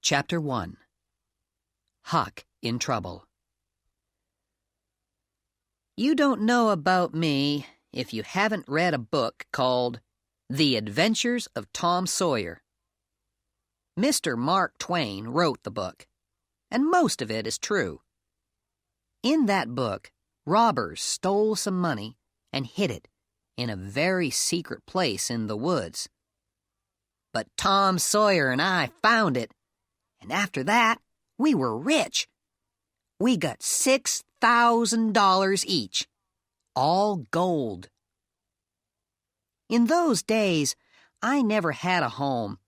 Chapter 1. Huck in Trouble. You don't know about me if you haven't read a book called The Adventures of Tom Sawyer. Mr. Mark Twain wrote the book, and most of it is true. In that book, robbers stole some money and hid it in a very secret place in the woods. But Tom Sawyer and I found it, and after that, we were rich. We got $6,000 each, all gold. In those days, I never had a home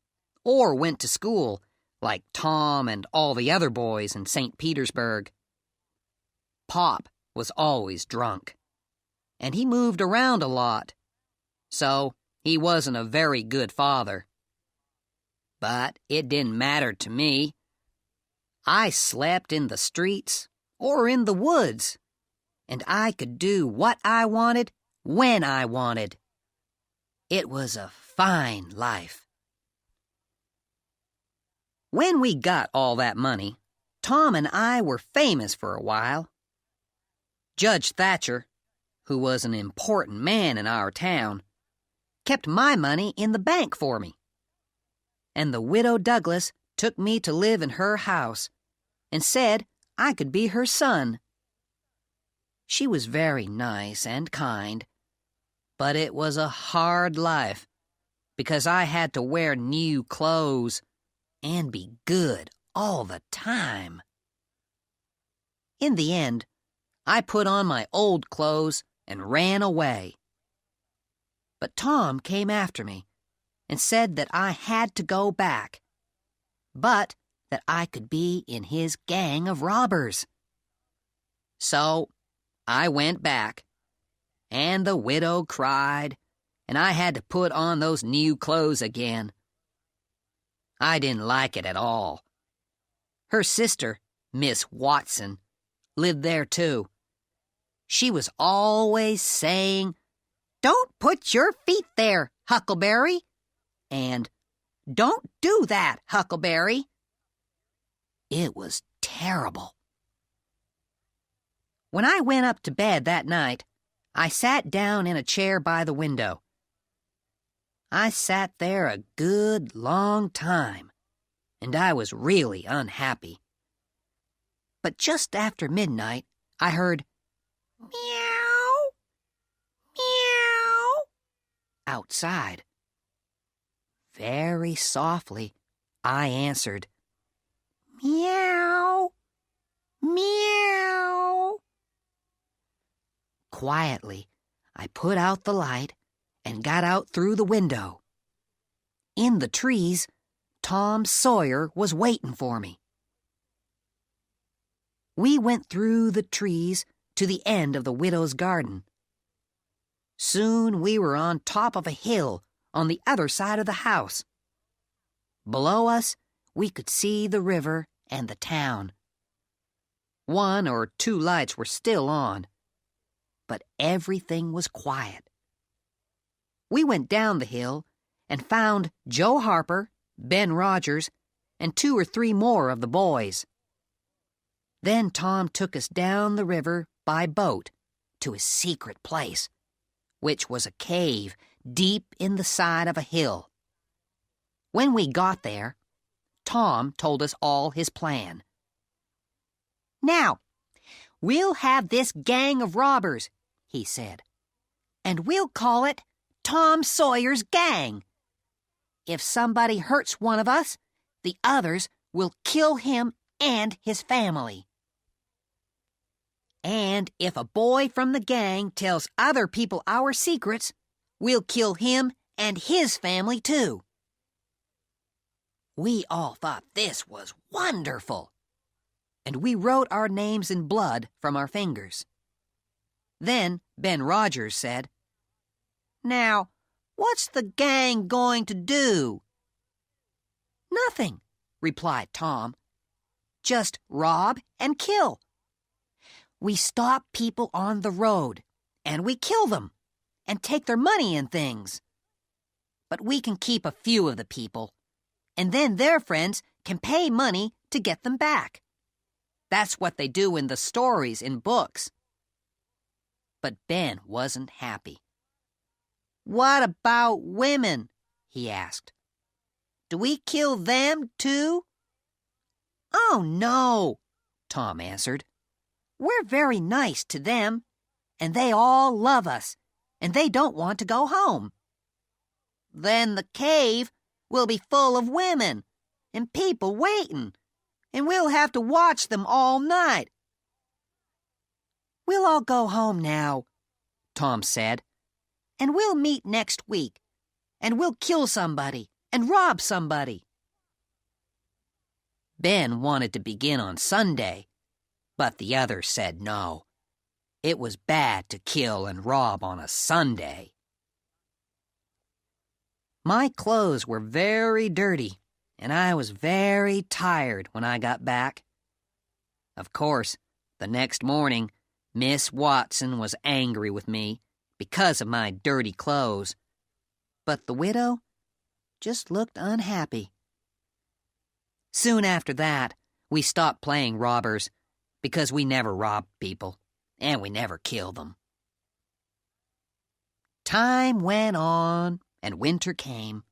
or went to school like Tom and all the other boys in St. Petersburg. Pop was always drunk, and he moved around a lot, so he wasn't a very good father. But it didn't matter to me. I slept in the streets or in the woods, and I could do what I wanted when I wanted. It was a fine life. When we got all that money, Tom and I were famous for a while. Judge Thatcher, who was an important man in our town, kept my money in the bank for me. And the widow Douglas took me to live in her house and said I could be her son. She was very nice and kind, but it was a hard life because I had to wear new clothes and be good all the time. In the end, I put on my old clothes and ran away. But Tom came after me and said that I had to go back, but that I could be in his gang of robbers. So I went back, and the widow cried, and I had to put on those new clothes again. I didn't like it at all. Her sister, Miss Watson, lived there too. She was always saying, "Don't put your feet there, Huckleberry," and "Don't do that, Huckleberry." It was terrible. When I went up to bed that night, I sat down in a chair by the window. I sat there a good long time, and I was really unhappy. But just after midnight, I heard meow, meow outside. Very softly, I answered, meow, meow. Quietly, I put out the light and got out through the window. In the trees, Tom Sawyer was waiting for me. We went through the trees to the end of the widow's garden. Soon we were on top of a hill on the other side of the house. Below us, we could see the river and the town. 1 or 2 lights were still on, but everything was quiet. We went down the hill and found Joe Harper, Ben Rogers, and 2 or 3 more of the boys. Then Tom took us down the river by boat to his secret place, which was a cave deep in the side of a hill. When we got there, Tom told us all his plan. "Now, we'll have this gang of robbers," he said, "and we'll call it Tom Sawyer's Gang. If somebody hurts one of us, the others will kill him and his family. And if a boy from the gang tells other people our secrets, we'll kill him and his family too." We all thought this was wonderful, and we wrote our names in blood from our fingers. Then Ben Rogers said, "Now, what's the gang going to do?" "Nothing," replied Tom. "Just rob and kill. We stop people on the road, and we kill them, and take their money and things. But we can keep a few of the people, and then their friends can pay money to get them back. That's what they do in the stories in books. But Ben wasn't happy. "What about women?" he asked. "Do we kill them too?" "Oh, no," Tom answered. "We're very nice to them, and they all love us, and they don't want to go home." "Then the cave will be full of women and people waiting, and we'll have to watch them all night." "We'll all go home now," Tom said, "and we'll meet next week, and we'll kill somebody and rob somebody." Ben wanted to begin on Sunday, but the others said no. It was bad to kill and rob on a Sunday. My clothes were very dirty, and I was very tired when I got back. Of course, the next morning, Miss Watson was angry with me because of my dirty clothes, but the widow just looked unhappy. Soon after that, we stopped playing robbers because we never robbed people, and we never killed them. Time went on, and winter came.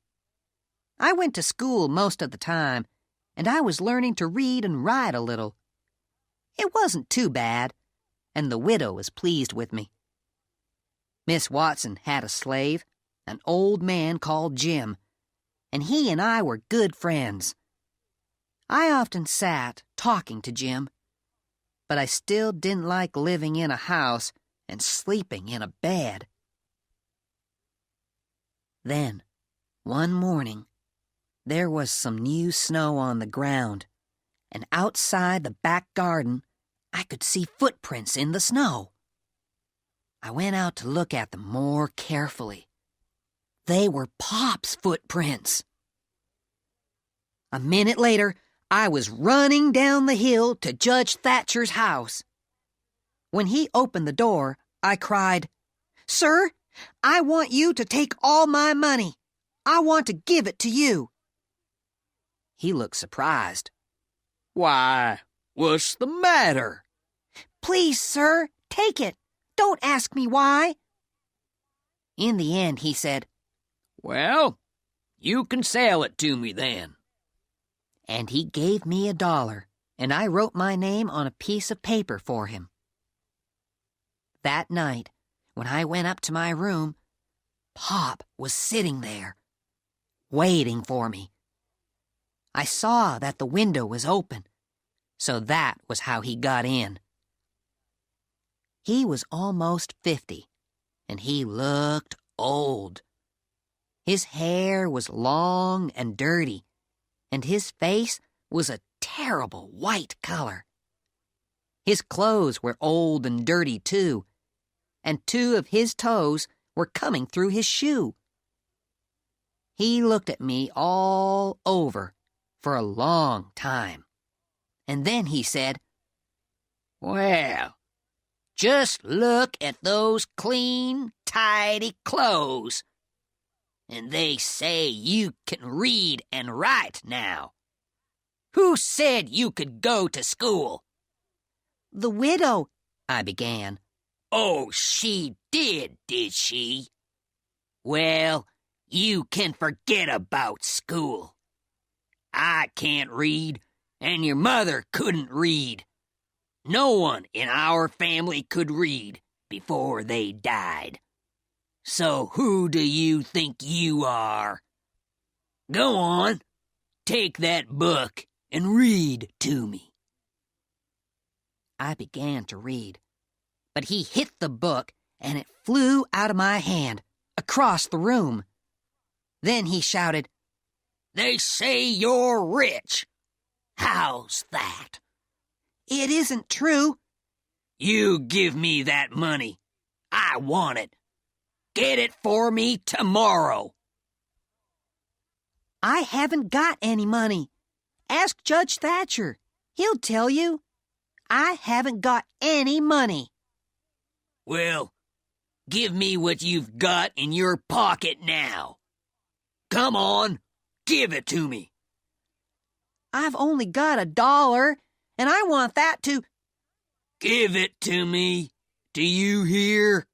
I went to school most of the time, and I was learning to read and write a little. It wasn't too bad, and the widow was pleased with me. Miss Watson had a slave, an old man called Jim, and he and I were good friends. I often sat talking to Jim, but I still didn't like living in a house and sleeping in a bed. Then, one morning, there was some new snow on the ground, and outside the back garden, I could see footprints in the snow. I went out to look at them more carefully. They were Pop's footprints. A minute later, I was running down the hill to Judge Thatcher's house. When he opened the door, I cried, "Sir, I want you to take all my money. I want to give it to you." He looked surprised. "Why, what's the matter?" "Please, sir, take it. Don't ask me why." In the end, he said, "Well, you can sell it to me then." And he gave me $1, and I wrote my name on a piece of paper for him. That night, when I went up to my room, Pop was sitting there, waiting for me. I saw that the window was open, so that was how he got in. He was almost 50, and he looked old. His hair was long and dirty, and his face was a terrible white color. His clothes were old and dirty, too, and 2 of his toes were coming through his shoe. He looked at me all over for a long time, and then he said, "Well, just look at those clean, tidy clothes. And they say you can read and write now. Who said you could go to school?" "The widow," I began. "Oh, she did she? Well, you can forget about school. I can't read, and your mother couldn't read. No one in our family could read before they died. So who do you think you are? Go on, take that book and read to me." I began to read, but he hit the book and it flew out of my hand across the room. Then he shouted, "They say you're rich. How's that?" "It isn't true." "You give me that money. I want it. Get it for me tomorrow." "I haven't got any money. Ask Judge Thatcher. He'll tell you. I haven't got any money." "Well, give me what you've got in your pocket now. Come on, give it to me." I've only got $1, and I want that to—" "Give it to me. Do you hear?"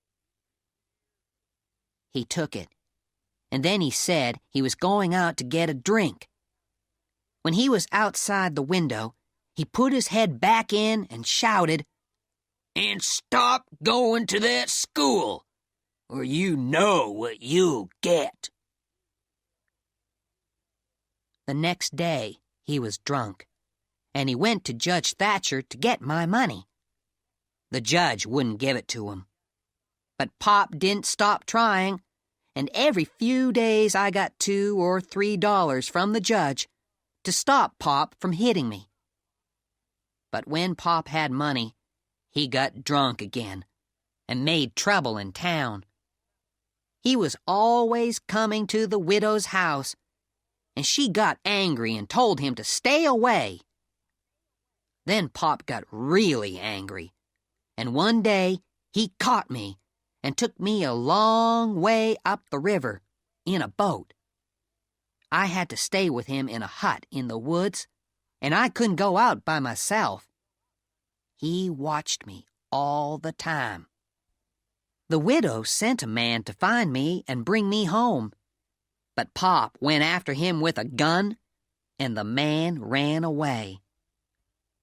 He took it, and then he said he was going out to get a drink. When he was outside the window, he put his head back in and shouted, "And stop going to that school, or you know what you'll get." The next day, he was drunk, and he went to Judge Thatcher to get my money. The judge wouldn't give it to him. But Pop didn't stop trying, and every few days I got $2 or $3 from the judge to stop Pop from hitting me. But when Pop had money, he got drunk again and made trouble in town. He was always coming to the widow's house, and she got angry and told him to stay away. Then Pop got really angry, and one day he caught me and took me a long way up the river in a boat. I had to stay with him in a hut in the woods, and I couldn't go out by myself. He watched me all the time. The widow sent a man to find me and bring me home, but Pop went after him with a gun, and the man ran away.